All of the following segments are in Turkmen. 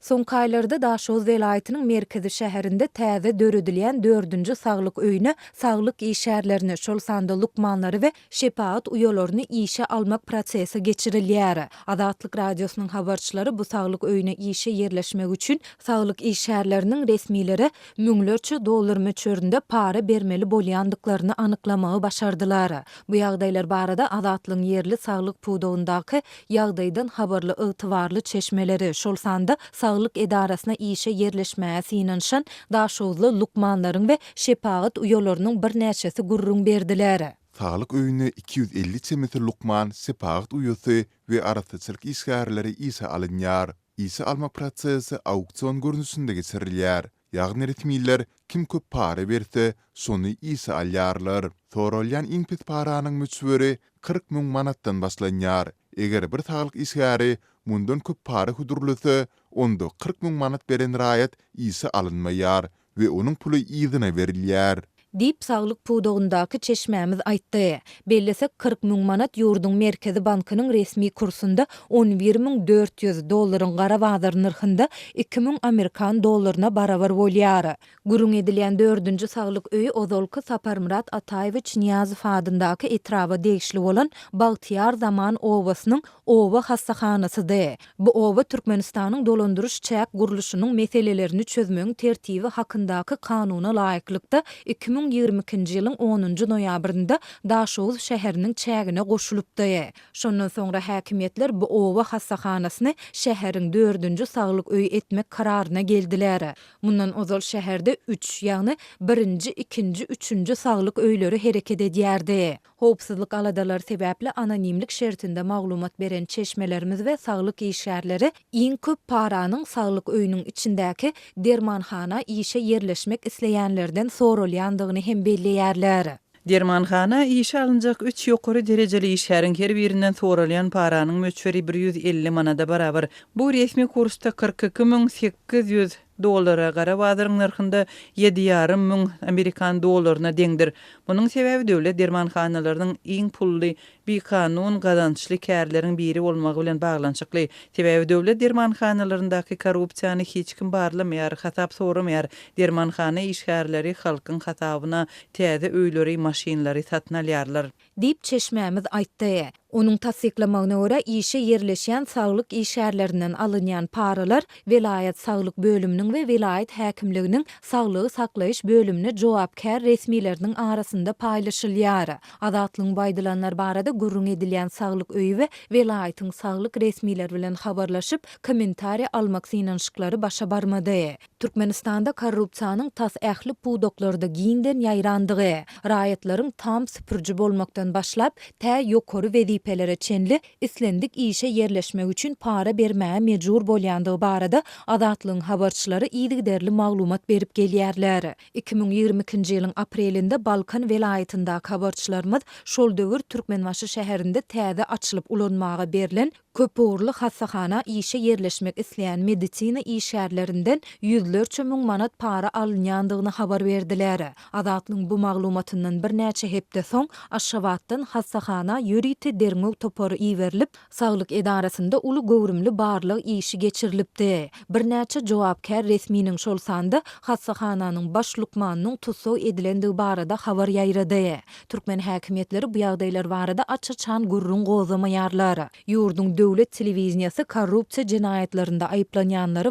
Soňky aýlarda Daşoz welaýatynyň merkezi şäherinde täze döredilýän 4-nji saglyk öýüne saglyk işärlerini, şol sanda lukmanlary we şepaat uýalaryny işe almak prosesi geçirilýär. Adatlyk radiosynyň habarçylary bu saglyk öýüne işe yerleşmek üçin saglyk işärleriniň resmileri müňlerçe dollar möçberinde para bermeli bolýandyklaryny anyklamagy başardylar. Bu ýagdaýlar barada adatlyň yerli saglyk puwdawyndaky ýagdaýdan habarly ygtybarly çeşmeleri, şol sanda saglyk edarasyna işe yerleşmäge synanşan Daşozly lukmanlaryň we şepaat uýalarynyň bir näçesi gurrun berdiler. Saglyk öýüne 250 çemetr lukman, sepaat uýasy we arasyçylyk işgärleri ise alınýar. İse alma prosesi auksion görnüşinde geçirilýär. Ýagny retmiler kim köp para berse, şonu ise alýarlar. Soralýan iň pes paranyň möçberi 40 000 manatdan başlanýar. Eger bir saglyk işgäri mundan köp para hudurlasa, onda 40 000 manat beren raýat ise alınmaýar we onuň puly ýzyna berilýär. Dip saglyk puwdawyndaky çeşmämiz aýtdy. Bellesek 40 000 manat ýurdun merkezi bankynyň resmi kursunda 11.400 dollaryň gara bazar narhynda 2000 Amerikan dollaryna barabar bolýar. Gurrun edilýän 4-nji saglyk öýü Ozolky Saparmurat Ataýewiç Niýazow adyndaky etraba degişli bolan Bagtyar Zaman owasynyň owa hassahanasydy. Bu owa Türkmenistanyň dolandyryş çäk guruluşynyň meselelerini çözmegiň tertibi hakyndaky kanuna laýyklykda 2022-nji ýylyň 10-njy noýabrynda Daşoz şäheriniň çägine goşulypdy. Şondan soňra häkimetler bu owa hassahanasyny şäheriň 4-nji saglyk öýü etmek kararyna geldiler. Mundan Ozol şäherde 3, ýagny 1-nji, 2-nji, 3-nji saglyk öýleri hereket edýärdi. Howpsuzlyk aladalary sebäpli anonimlik şertinde maglumat beren çeşmelerimiz we saglyk işgärleri iň köp paranyň saglyk öýüniň içindäki dermanhana işe yerleşmek isleýänlerden soralýandygyny hem belliýärler. Dermanhana işe alınjak 3 ýokary derejeli işäriň her birinden soralýan paranyň möçberi 150 manada barabar. Bu resmi kursda 42.800 dollara gara bazaryň narhynda 7,5 000 Amerikan dollaryna deňdir. Munyň sebäbi döwlet dermanhanalarynyň iň pully bir kanun gazançly kärleriň biri bolmagy bilen baglanşykly. Sebäbi döwlet dermanhanalaryndaky korrupsiýany hiç kim barlamaýar, hasap soramaýar. Dermanhana işgärleri halkyň hasabyna täze öýleri, maşinlary satyn alýarlar. Dip çeşmämiz aýtdy. Onuň tasdiklamagyna görä işe yerleşýän saglyk işgärlerinden alynýan paralar vilayet saglyk bölüminiň we vilayet häkimliginiň saglygy saklaýyş bölümine jogapkär resmileriniň arasynda paýlaşylýar. Adatlyň baýdylanlar barada gurrun edilýän saglyk öýü we vilayetyň saglyk resmiler bilen habarlaşyp kommentariýa almak synanşyklary başa barmady. Türkmenistanda korrupsiýanyň tas ähli puwdoklarynda giňden ýaýrandygy, raýatlaryň tam süpürji bolmakdan başlap tä ýokary wezipelere çenli islendik işe yerleşmek üçin para bermäge mejbur bolýandygy barada adatlyň habarçylary ýygyderli maglumat berip gelýärler. 2022-nji ýylyň aprelinde Balkan welaýatyndaky habarçylarymyz şol döwür Türkmenbaşy şäherinde täze açylyp ulanmaga berilen köp uğurlu hassahana işe yerleşmek isleyen medisina işgärlerinden yüzlerçe müň manat para alınýandygyny habar berdiler. Adatlyň bu maglumatyndan bir näçe hepde soň Aşgabatdan hassahana ýöriti derňok topory iwerilip, saglyk edarasynda uly gowrumly barlyk işi geçirilipdi. Bir näçe jogapkär resminiň şol sanda hassahananyň baş lukmanynyň tutsaw edilendigi barada habar ýaýrady. Türkmen häkimetleri bu ýagdaýlar barada açyçan gurrun gozamaýarlar. Ýurdun döwlet telewizionyasy korrupsiýa jinayetlerinde aýplanýanlary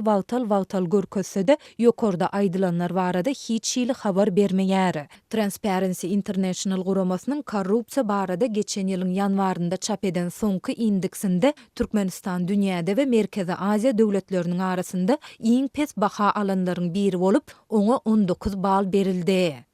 wagtal görkezse-de ýokarda aýdylanlar barada hiç ýyly habar bermeýär. Transparency International guramasynyň korrupsiýa barada geçen ýylyň ýanwarynda çap eden soňky indeksinde Türkmenistan dünýäde we Merkezi Aziýa döwletleriniň arasynda iň pes baha alanlaryň biri bolup, oňa 19 bal berildi.